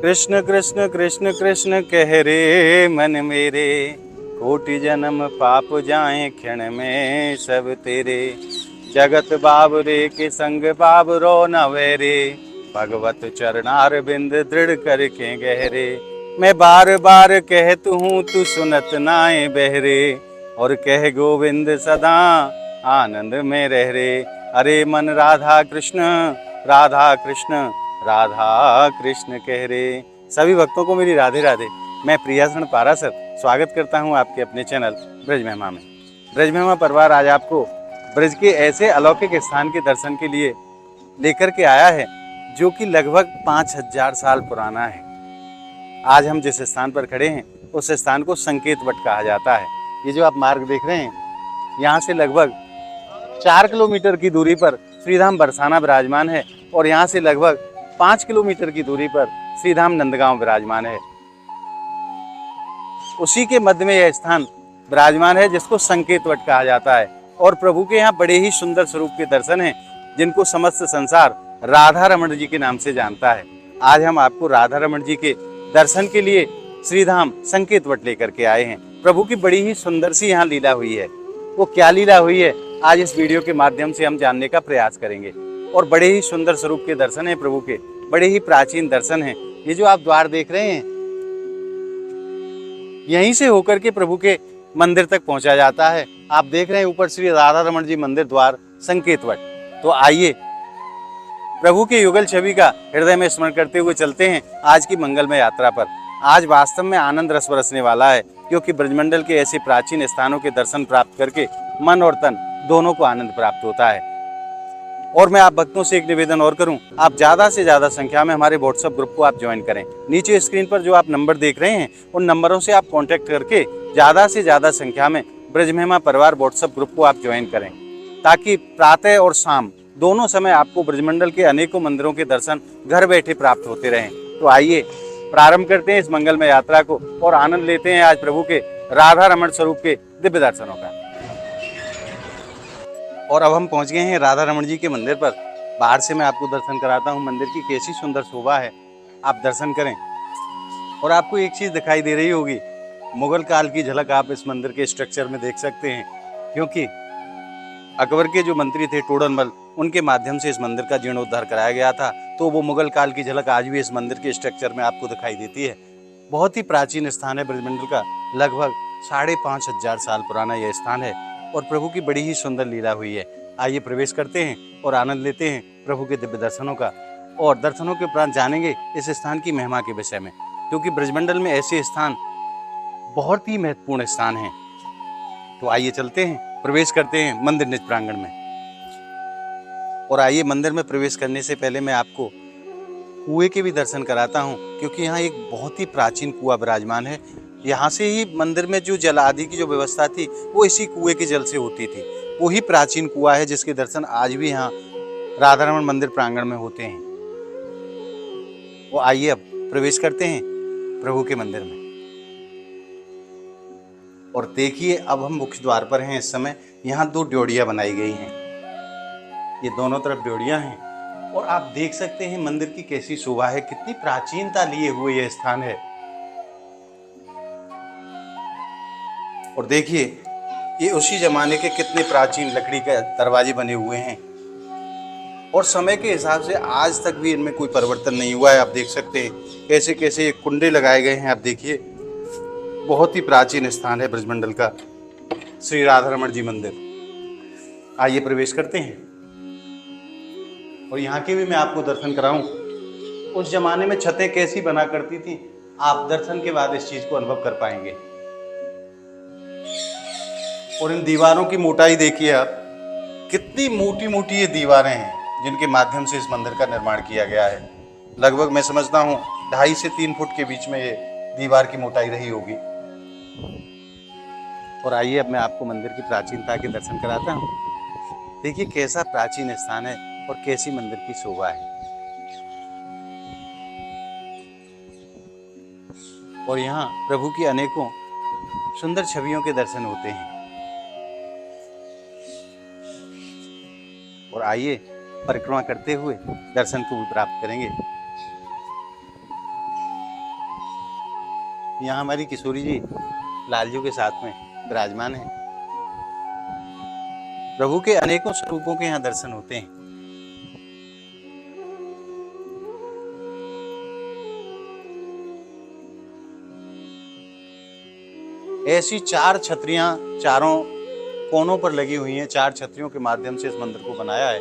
कृष्ण कृष्ण कृष्ण कृष्ण कह रे मन मेरे, कोटि जन्म पाप जाए क्षण में सब तेरे। जगत बावरे के संग बाबरो न वेरे, भगवत चरणार बिंद दृढ़ करके गहरे। मैं बार बार कहतु हूँ तू सुनत नाए बहरे, और कह गोविंद सदा आनंद में रह रे। अरे मन राधा कृष्ण राधा कृष्ण राधा कृष्ण कह रे। सभी भक्तों को मेरी राधे राधे। मैं प्रियासरण पारासर स्वागत करता हूं आपके अपने चैनल ब्रज महिमा में। ब्रज महिमा परिवार आज आपको ब्रज के ऐसे अलौकिक स्थान के दर्शन के लिए लेकर के आया है जो कि लगभग 5000 साल पुराना है। आज हम जिस स्थान पर खड़े हैं उस स्थान को संकेत वट कहा जाता है। ये जो आप मार्ग देख रहे हैं, यहाँ से लगभग 4 किलोमीटर की दूरी पर श्रीधाम बरसाना विराजमान है, और यहाँ से लगभग 5 किलोमीटर की दूरी पर श्रीधाम नंदगांव विराजमान है। उसी के मध्य में यह स्थान विराजमान है जिसको संकेत वट कहा जाता है। और प्रभु के यहाँ बड़े ही सुंदर स्वरूप के दर्शन हैं जिनको समस्त संसार राधा रमण जी के नाम से जानता है। आज हम आपको राधा रमण जी के दर्शन के लिए श्रीधाम संकेत वट लेकर के आए हैं। प्रभु की बड़ी ही सुंदर सी यहाँ लीला हुई है। वो क्या लीला हुई है, आज इस वीडियो के माध्यम से हम जानने का प्रयास करेंगे। और बड़े ही सुंदर स्वरूप के दर्शन हैं प्रभु के, बड़े ही प्राचीन दर्शन हैं। ये जो आप द्वार देख रहे हैं, यहीं से होकर के प्रभु के मंदिर तक पहुंचा जाता है। आप देख रहे हैं ऊपर श्री राधा रमण जी मंदिर द्वार संकेत वट। तो आइए प्रभु के युगल छवि का हृदय में स्मरण करते हुए चलते हैं आज की मंगलमय यात्रा पर। आज वास्तव में आनंद रस बरसने वाला है, क्योंकि ब्रजमंडल के ऐसे प्राचीन स्थानों के दर्शन प्राप्त करके मन और तन दोनों को आनंद प्राप्त होता है। और मैं आप भक्तों से एक निवेदन और करूं, आप ज़्यादा से ज़्यादा संख्या में हमारे व्हाट्सएप ग्रुप को आप ज्वाइन करें। नीचे स्क्रीन पर जो आप नंबर देख रहे हैं उन नंबरों से आप कांटेक्ट करके ज़्यादा से ज़्यादा संख्या में ब्रज महिमा परिवार व्हाट्सएप ग्रुप को आप ज्वाइन करें, ताकि प्रातः और शाम दोनों समय आपको ब्रजमंडल के अनेकों मंदिरों के दर्शन घर बैठे प्राप्त होते रहें। तो आइए प्रारंभ करते हैं इस मंगलमय यात्रा को और आनंद लेते हैं आज प्रभु के राधा रमण स्वरूप के दिव्य दर्शनों का। और अब हम पहुंच गए हैं राधा रमण जी के मंदिर पर। बाहर से मैं आपको दर्शन कराता हूं मंदिर की कैसी सुंदर शोभा है, आप दर्शन करें। और आपको एक चीज़ दिखाई दे रही होगी, मुगल काल की झलक आप इस मंदिर के स्ट्रक्चर में देख सकते हैं, क्योंकि अकबर के जो मंत्री थे टोडरमल, उनके माध्यम से इस मंदिर का जीर्णोद्धार कराया गया था। तो वो मुगल काल की झलक आज भी इस मंदिर के स्ट्रक्चर में आपको दिखाई देती है। बहुत ही प्राचीन स्थान है ब्रजमंडल का, लगभग 5500 साल पुराना यह स्थान है और प्रभु की बड़ी ही सुंदर लीला हुई है। आइए प्रवेश करते हैं और आनंद लेते हैं प्रभु के दिव्य दर्शनों का, और दर्शनों के उपरांत जानेंगे इस स्थान की महिमा के विषय में, क्योंकि ब्रजमंडल में ऐसे स्थान बहुत ही महत्वपूर्ण स्थान हैं। तो आइए चलते हैं, प्रवेश करते हैं मंदिर निज प्रांगण में। और आइए मंदिर में प्रवेश करने से पहले मैं आपको कुएं के भी दर्शन कराता हूँ, क्योंकि यहाँ एक बहुत ही प्राचीन कुआं विराजमान है। यहाँ से ही मंदिर में जो जल आदि की जो व्यवस्था थी वो इसी कुएं के जल से होती थी। वो ही प्राचीन कुआं है जिसके दर्शन आज भी यहाँ राधा रमण मंदिर प्रांगण में होते हैं। वो आइए अब प्रवेश करते हैं प्रभु के मंदिर में। और देखिए अब हम मुख्य द्वार पर हैं। इस समय यहाँ 2 ड्योढ़ियाँ बनाई गई हैं, ये दोनों तरफ ड्योढ़ियाँ हैं। और आप देख सकते हैं मंदिर की कैसी शोभा है, कितनी प्राचीनता लिए हुए यह स्थान है। और देखिए ये उसी जमाने के कितने प्राचीन लकड़ी के दरवाजे बने हुए हैं, और समय के हिसाब से आज तक भी इनमें कोई परिवर्तन नहीं हुआ है। आप देख सकते हैं कैसे कैसे ये कुंडे लगाए गए हैं। आप देखिए बहुत ही प्राचीन स्थान है ब्रजमंडल का श्री राधा रमण जी मंदिर। आइए प्रवेश करते हैं और यहाँ के भी मैं आपको दर्शन कराऊं। उस जमाने में छतें कैसी बना करती थी, आप दर्शन के बाद इस चीज को अनुभव कर पाएंगे। और इन दीवारों की मोटाई देखिए आप, कितनी मोटी मोटी ये दीवारें हैं जिनके माध्यम से इस मंदिर का निर्माण किया गया है। लगभग मैं समझता हूँ 2.5 से 3 फुट के बीच में ये दीवार की मोटाई रही होगी। और आइए अब मैं आपको मंदिर की प्राचीनता के दर्शन कराता हूँ। देखिए कैसा प्राचीन स्थान है और कैसी मंदिर की शोभा है। और यहाँ प्रभु की अनेकों सुंदर छवियों के दर्शन होते हैं। और आइए परिक्रमा करते हुए दर्शन को भी प्राप्त करेंगे। यहाँ हमारी किशोरी जी लालजू के साथ में विराजमान है। प्रभु के अनेकों स्वरूपों के यहाँ दर्शन होते हैं। ऐसी 4 छतरियां चारों कोनों पर लगी हुई हैं। 4 छतरियों के माध्यम से इस मंदिर को बनाया है।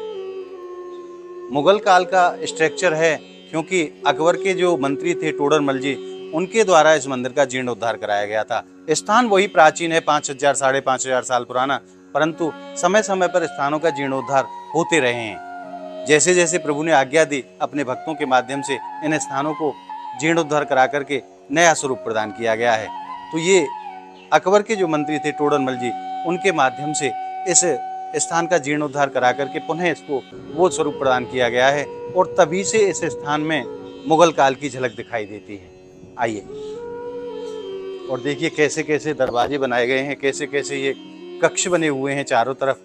मुगल काल का स्ट्रक्चर है, क्योंकि अकबर के जो मंत्री थे टोडरमल जी, उनके द्वारा इस मंदिर का जीर्णोद्धार कराया गया था। स्थान वही प्राचीन है, 5000 साढ़े 5000 साल पुराना, परंतु समय समय पर स्थानों का जीर्णोद्धार होते रहे हैं। जैसे जैसे प्रभु ने आज्ञा दी, अपने भक्तों के माध्यम से इन स्थानों को जीर्णोद्धार करा करके नया स्वरूप प्रदान किया गया है। तो ये अकबर के जो मंत्री थे टोडरमल जी, उनके माध्यम से इस स्थान का जीर्णोद्धार करा करके पुनः इसको वो स्वरूप प्रदान किया गया है, और तभी से इस स्थान में मुगल काल की झलक दिखाई देती है। आइए और देखिए कैसे कैसे दरवाजे बनाए गए हैं, कैसे कैसे ये कक्ष बने हुए हैं चारों तरफ।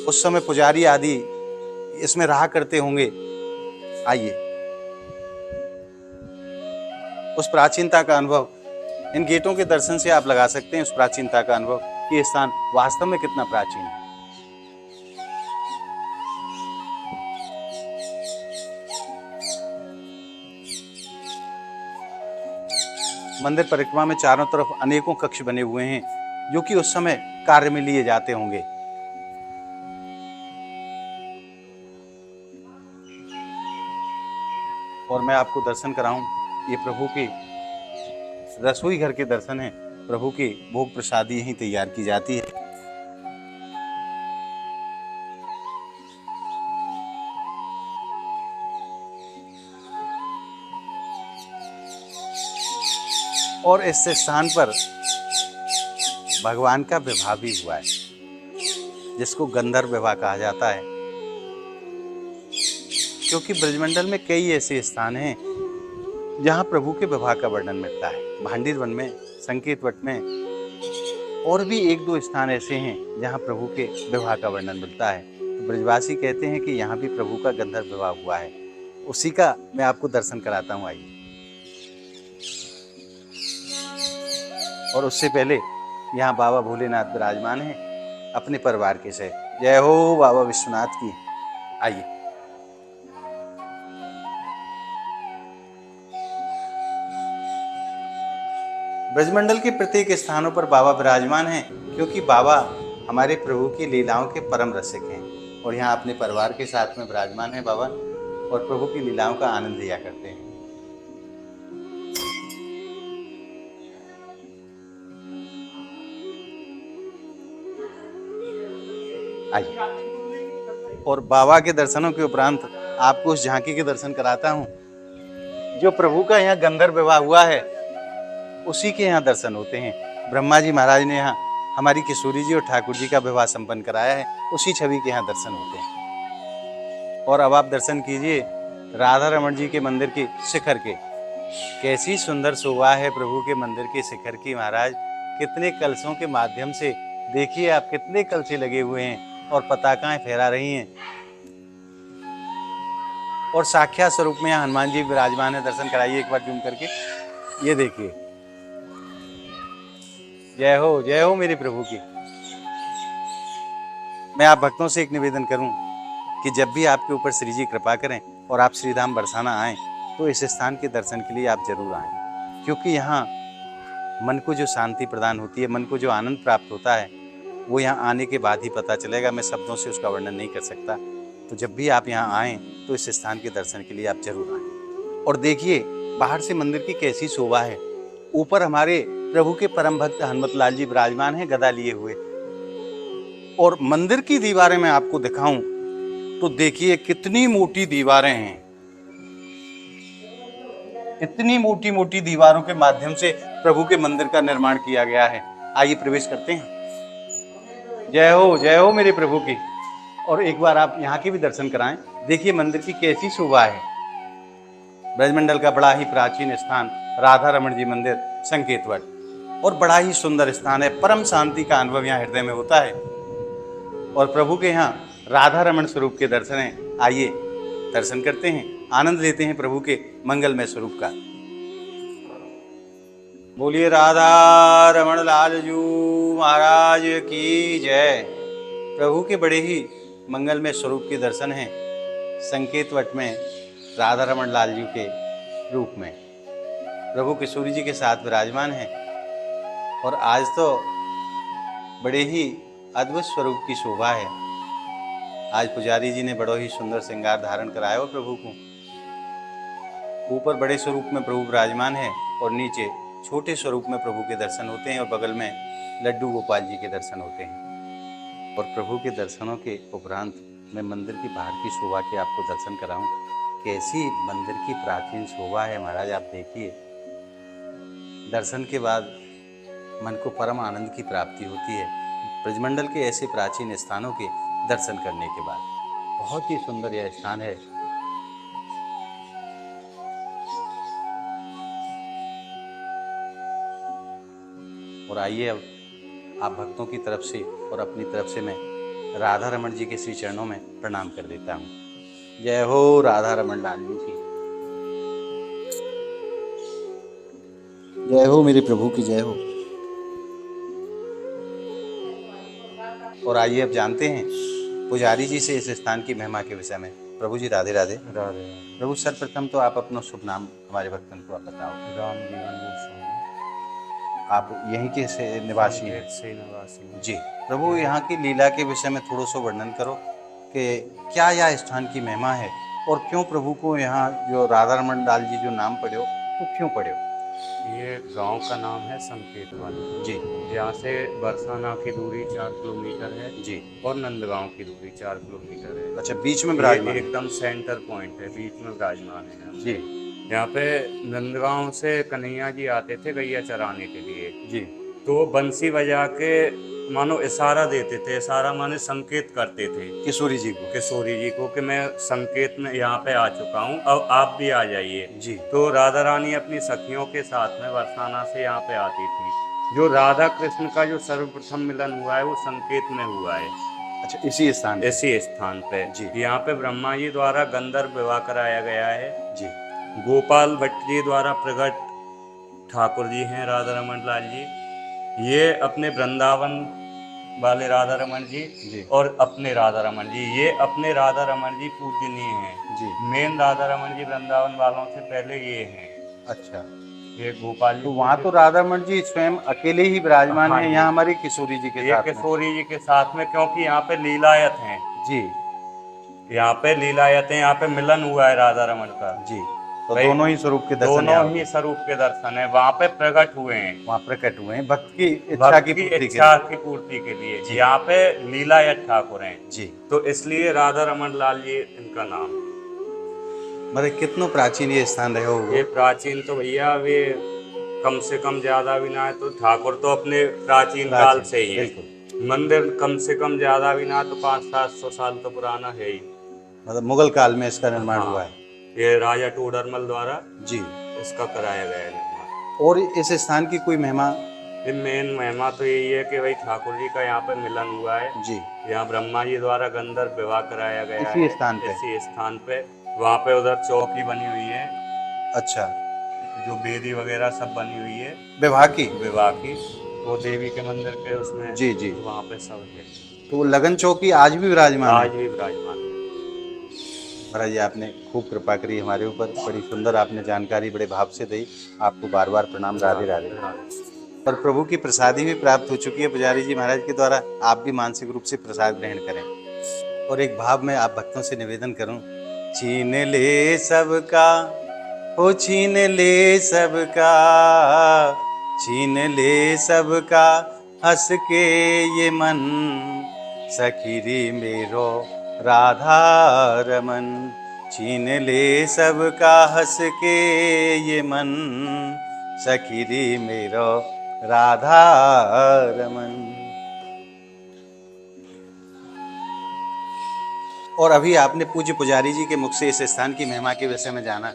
उस समय पुजारी आदि इसमें रहा करते होंगे। आइए उस प्राचीनता का अनुभव इन गेटों के दर्शन से आप लगा सकते हैं, उस प्राचीनता का अनुभव कि ये स्थान वास्तव में कितना प्राचीन है। मंदिर परिक्रमा में चारों तरफ अनेकों कक्ष बने हुए हैं, जो कि उस समय कार्य में लिए जाते होंगे। और मैं आपको दर्शन कराऊं, ये प्रभु के रसोई घर के दर्शन हैं। प्रभु की भोग प्रसादी यहीं तैयार की जाती है। और इस स्थान पर भगवान का विवाह भी हुआ है, जिसको गंधर्व विवाह कहा जाता है। क्योंकि ब्रजमंडल में कई ऐसे स्थान हैं जहाँ प्रभु के विवाह का वर्णन मिलता है। भांडीर वन में, संकेत वट में, और भी 1-2 स्थान ऐसे हैं जहाँ प्रभु के विवाह का वर्णन मिलता है। तो ब्रजवासी कहते हैं कि यहाँ भी प्रभु का गंधर्व विवाह हुआ है। उसी का मैं आपको दर्शन कराता हूँ। आइए। और उससे पहले यहाँ बाबा भोलेनाथ विराजमान हैं अपने परिवार के साथ। जय हो बाबा विश्वनाथ की। आइए। ब्रजमंडल के प्रत्येक स्थानों पर बाबा विराजमान हैं, क्योंकि बाबा हमारे प्रभु की लीलाओं के परम रसिक हैं। और यहाँ अपने परिवार के साथ में विराजमान है बाबा, और प्रभु की लीलाओं का आनंद लिया करते हैं। आइए। और बाबा के दर्शनों के उपरांत आपको उस झांकी के दर्शन कराता हूँ, जो प्रभु का यहाँ गंधर्व विवाह हुआ है, उसी के यहाँ दर्शन होते हैं। ब्रह्मा जी महाराज ने यहाँ हमारी किशोरी जी और ठाकुर जी का विवाह संपन्न कराया है, उसी छवि के यहाँ दर्शन होते हैं। और अब आप दर्शन कीजिए राधा रमण जी के मंदिर की शिखर के। कैसी सुंदर शोभा है प्रभु के मंदिर के शिखर की महाराज। कितने कलशों के माध्यम से देखिए आप, कितने कलशे लगे हुए हैं और पताकाएं फहरा रही हैं। और साक्षात स्वरूप में यहाँ हनुमान जी विराजमान है। दर्शन कराइए एक बार जूम करके। ये देखिए। जय हो मेरे प्रभु की। मैं आप भक्तों से एक निवेदन करूं कि जब भी आपके ऊपर श्री जी कृपा करें और आप श्रीधाम बरसाना आएं, तो इस स्थान के दर्शन के लिए आप जरूर आएं। क्योंकि यहाँ मन को जो शांति प्रदान होती है, मन को जो आनंद प्राप्त होता है, वो यहाँ आने के बाद ही पता चलेगा। मैं शब्दों से उसका वर्णन नहीं कर सकता। तो जब भी आप यहाँ आएँ तो इस स्थान के दर्शन के लिए आप जरूर आएँ। और देखिए बाहर से मंदिर की कैसी शोभा है। ऊपर हमारे प्रभु के परम भक्त हनुमत लाल जी विराजमान हैं गदा लिए हुए। और मंदिर की दीवारें मैं आपको दिखाऊं तो देखिए कितनी मोटी दीवारें हैं। इतनी मोटी मोटी दीवारों के माध्यम से प्रभु के मंदिर का निर्माण किया गया है। आइए प्रवेश करते हैं। जय हो मेरे प्रभु की। और एक बार आप यहाँ के भी दर्शन कराएं। देखिए मंदिर की कैसी शोभा है। ब्रजमंडल का बड़ा ही प्राचीन स्थान राधा रमण जी मंदिर संकेत वट, और बड़ा ही सुंदर स्थान है। परम शांति का अनुभव यहाँ हृदय में होता है। और प्रभु के यहाँ राधा रमण स्वरूप के दर्शन हैं। आइए दर्शन करते हैं। आनंद लेते हैं प्रभु के मंगलमय स्वरूप का। बोलिए राधा रमण लाल जू महाराज की जय। प्रभु के बड़े ही मंगलमय स्वरूप के दर्शन हैं संकेत वट में राधा रमण लाल जी के रूप में। प्रभु किशोरी जी के साथ विराजमान हैं और आज तो बड़े ही अद्भुत स्वरूप की शोभा है। आज पुजारी जी ने बड़ा ही सुंदर श्रृंगार धारण कराया हो प्रभु को। ऊपर बड़े स्वरूप में प्रभु विराजमान है और नीचे छोटे स्वरूप में प्रभु के दर्शन होते हैं और बगल में लड्डू गोपाल जी के दर्शन होते हैं। और प्रभु के दर्शनों के उपरांत मैं मंदिर की बाहर की शोभा के आपको दर्शन कराऊं। कैसी मंदिर की प्राचीन शोभा है महाराज, आप देखिए। दर्शन के बाद मन को परम आनंद की प्राप्ति होती है ब्रजमंडल के ऐसे प्राचीन स्थानों के दर्शन करने के बाद। बहुत ही सुंदर यह स्थान है। और आइए अब आप भक्तों की तरफ से और अपनी तरफ से मैं राधा रमण जी के श्री चरणों में प्रणाम कर देता हूँ। जय हो राधा रमण लाल जी की, जय हो मेरे प्रभु की जय हो। और आइए अब जानते हैं पुजारी जी से इस स्थान की महिमा के विषय में। प्रभु जी राधे राधे। राधे। प्रभु सर्वप्रथम तो आप अपना शुभ नाम हमारे भक्तों को आप बताओ। राम जीवन गोस्वामी। आप यहीं के से निवासी हैं? से निवासी जी। प्रभु यहाँ की लीला के विषय में थोड़ा सा वर्णन करो कि क्या यह स्थान की महिमा है और क्यों प्रभु को यहाँ जो राधा रमण लाल जी जो नाम पड़े हो वो क्यों पड़े हो? ये गांव का नाम है संकेत वन जी। यहाँ से बरसाना की दूरी 4 किलोमीटर है जी। और नंदगांव की दूरी 4 किलोमीटर है। अच्छा, बीच में विराजमान? एकदम सेंटर पॉइंट है, बीच में विराजमान है जी। यहाँ पे नंदगांव से कन्हैया जी आते थे गैया चराने के लिए। जी। तो बंसी बजा के मानो इशारा देते थे, इशारा माने संकेत करते थे किशोरी जी को कि मैं संकेत में यहाँ पे आ चुका हूँ, अब आप भी आ जाइए। जी। तो राधा रानी अपनी सखियों के साथ में बरसाना से यहाँ पे आती थी। जो राधा कृष्ण का जो सर्वप्रथम मिलन हुआ है वो संकेत में हुआ है। अच्छा, इसी स्थान पे जी। यहाँ पे ब्रह्मा जी द्वारा गंधर्व विवाह कराया गया है। जी। गोपाल भट्ट जी द्वारा प्रकट ठाकुर जी हैं राधा रमण लाल जी। ये अपने वृंदावन वाले राधा रमण जी और अपने राधा रमण जी, ये अपने राधा रमण जी पूजनीय हैं जी। मेन राधा रमण जी वृंदावन वालों से पहले ये हैं। अच्छा, ये गोपाल जी। तो वहाँ तो राधा रमण जी स्वयं अकेले ही विराजमान हैं। यहाँ हमारी किशोरी जी के साथ में। किशोरी जी के साथ में, क्योंकि यहाँ पे लीलायत हैं जी। यहाँ पे लीलायत है, यहाँ पे मिलन हुआ है राधा रमण का जी। तो दोनों ही स्वरूप के दर्शन, दोनों ही स्वरूप के दर्शन है वहाँ पे प्रकट हुए हैं। वहाँ प्रकट हुए हैं भक्त की इच्छा की पूर्ति के लिए। यहाँ पे लीलायत ठाकुर हैं जी। तो इसलिए राधा रमण लाल जी इनका नाम। मतलब कितना प्राचीन ये स्थान रहे हो? ये प्राचीन तो भैया वे कम से कम ज्यादा भी ना है तो ठाकुर तो अपने प्राचीन काल से ही है। मंदिर कम से कम ज्यादा भी ना तो 500-700 साल तो पुराना है ही। मतलब मुगल काल में इसका निर्माण हुआ है। ये राजा टोडरमल द्वारा जी इसका कराया गया है निर्माण। और इस स्थान की कोई महिमा? मेन महिमा तो यही है कि भाई ठाकुर जी का यहाँ पे मिलन हुआ है जी। यहाँ ब्रह्मा जी द्वारा गंधर्व विवाह कराया गया इसी है इसी स्थान पे। वहाँ पे उधर चौकी बनी हुई है। अच्छा, जो बेदी वगैरह सब बनी हुई है विवाह की वो देवी के मंदिर के उसमें। जी जी। वहाँ पे सब है। तो लगन चौकी आज भी विराजमान है? आज भी विराजमान है। महाराज जी आपने खूब कृपा करी हमारे ऊपर, बड़ी सुंदर आपने जानकारी बड़े भाव से दी। आपको बार बार प्रणाम। राधे राधे। और प्रभु की प्रसादी भी प्राप्त हो चुकी है पुजारी जी महाराज के द्वारा। आप भी मानसिक रूप से प्रसाद ग्रहण करें। और एक भाव में आप भक्तों से निवेदन करूं, छीन ले सबका ओ छीन ले सबका, छीन ले सबका हंस के ये मन, सखीरी मेरो राधा रमन। छीन ले सबका हंस के ये मन, सखीरी मेरो राधा रमन। और अभी आपने पूज्य पुजारी जी के मुख से इस स्थान की महिमा के विषय में जाना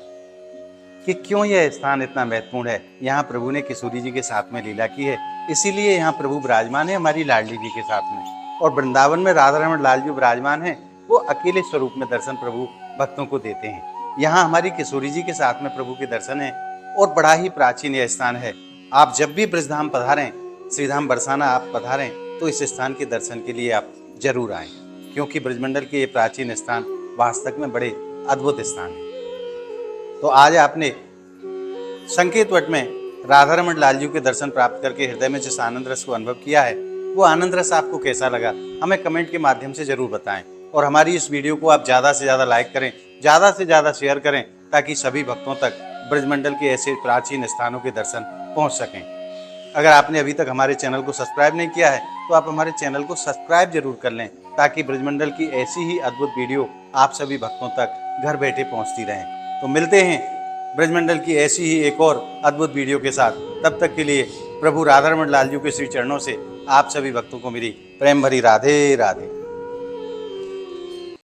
कि क्यों यह स्थान इतना महत्वपूर्ण है। यहाँ प्रभु ने किशोरी जी के साथ में लीला की है, इसीलिए यहाँ प्रभु विराजमान है हमारी लाडली जी के साथ में। और वृंदावन में राधा रमण लाल जी विराजमान हैं, वो अकेले स्वरूप में दर्शन प्रभु भक्तों को देते हैं। यहाँ हमारी किशोरी जी के साथ में प्रभु के दर्शन है और बड़ा ही प्राचीन यह स्थान है। आप जब भी ब्रजधाम पधारें, श्रीधाम बरसाना आप पधारें, तो इस स्थान के दर्शन के लिए आप जरूर आएं, क्योंकि ब्रजमंडल के ये प्राचीन स्थान वास्तव में बड़े अद्भुत स्थान है। तो आज आपने संकेत वट में राधा रमण लाल जी के दर्शन प्राप्त करके हृदय में जिस आनंद रस को अनुभव किया है, वो आनंद रस आपको कैसा लगा हमें कमेंट के माध्यम से जरूर बताएं। और हमारी इस वीडियो को आप ज़्यादा से ज़्यादा लाइक करें, ज़्यादा से ज़्यादा शेयर करें, ताकि सभी भक्तों तक ब्रजमंडल के ऐसे प्राचीन स्थानों के दर्शन पहुंच सकें। अगर आपने अभी तक हमारे चैनल को सब्सक्राइब नहीं किया है तो आप हमारे चैनल को सब्सक्राइब जरूर कर लें, ताकि ब्रजमंडल की ऐसी ही अद्भुत वीडियो आप सभी भक्तों तक घर बैठे पहुंचती रहें। तो मिलते हैं ब्रजमंडल की ऐसी ही एक और अद्भुत वीडियो के साथ। तब तक के लिए प्रभु राधा रमण लाल जी के श्री चरणों से आप सभी भक्तों को मेरी प्रेम भरी राधे राधे।